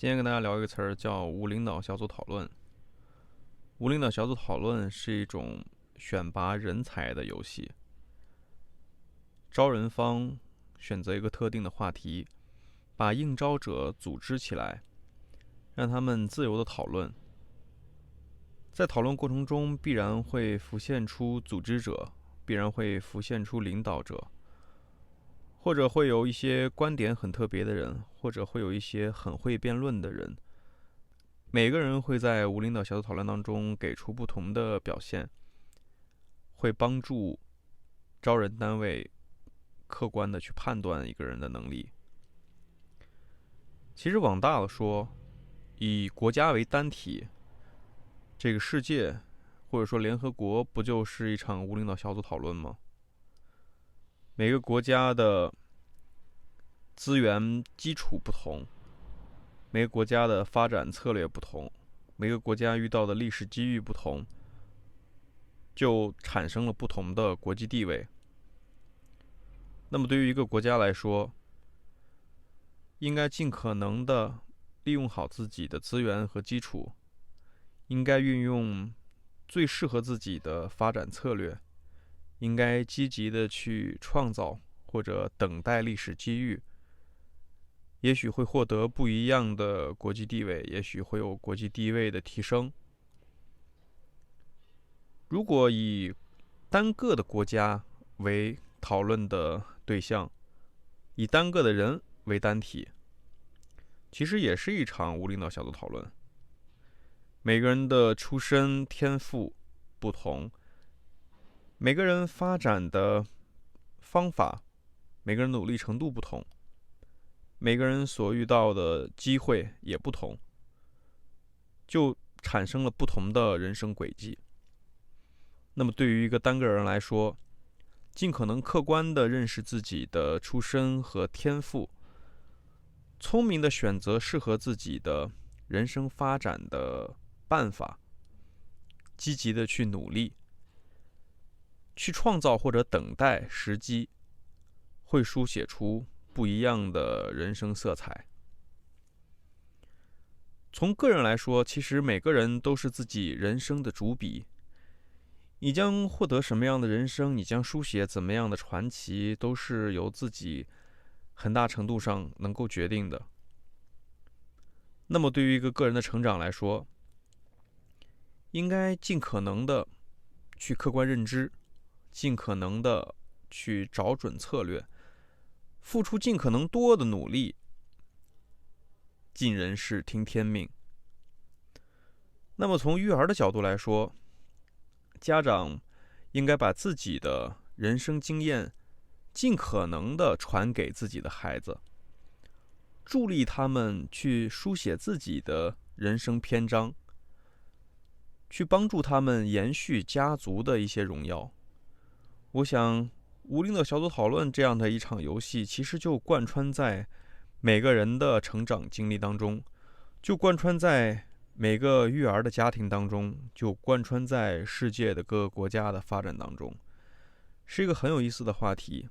今天跟大家聊一个词儿，叫无领导小组讨论。无领导小组讨论是一种选拔人才的游戏。招人方选择一个特定的话题，把应招者组织起来，让他们自由的讨论。在讨论过程中，必然会浮现出组织者，必然会浮现出领导者，或者会有一些观点很特别的人，或者会有一些很会辩论的人。每个人会在无领导小组讨论当中给出不同的表现，会帮助招人单位客观的去判断一个人的能力。其实往大了说，以国家为单体，这个世界或者说联合国不就是一场无领导小组讨论吗？每个国家的资源基础不同，每个国家的发展策略不同，每个国家遇到的历史机遇不同，就产生了不同的国际地位。那么对于一个国家来说，应该尽可能的利用好自己的资源和基础，应该运用最适合自己的发展策略，应该积极的去创造或者等待历史机遇，也许会获得不一样的国际地位，也许会有国际地位的提升。如果以单个的国家为讨论的对象，以单个的人为单体，其实也是一场无领导小组讨论。每个人的出身天赋不同，每个人发展的方法，每个人努力程度不同，每个人所遇到的机会也不同，就产生了不同的人生轨迹。那么对于一个单个人来说，尽可能客观地认识自己的出身和天赋，聪明地选择适合自己的人生发展的办法，积极地去努力，去创造或者等待时机，会书写出不一样的人生色彩。从个人来说，其实每个人都是自己人生的主笔。你将获得什么样的人生，你将书写怎么样的传奇，都是由自己很大程度上能够决定的。那么对于一个个人的成长来说，应该尽可能的去客观认知，尽可能的去找准策略，付出尽可能多的努力，尽人事听天命。那么从育儿的角度来说，家长应该把自己的人生经验尽可能的传给自己的孩子，助力他们去书写自己的人生篇章，去帮助他们延续家族的一些荣耀。我想无领导小组讨论这样的一场游戏，其实就贯穿在每个人的成长经历当中，就贯穿在每个育儿的家庭当中，就贯穿在世界的各个国家的发展当中，是一个很有意思的话题。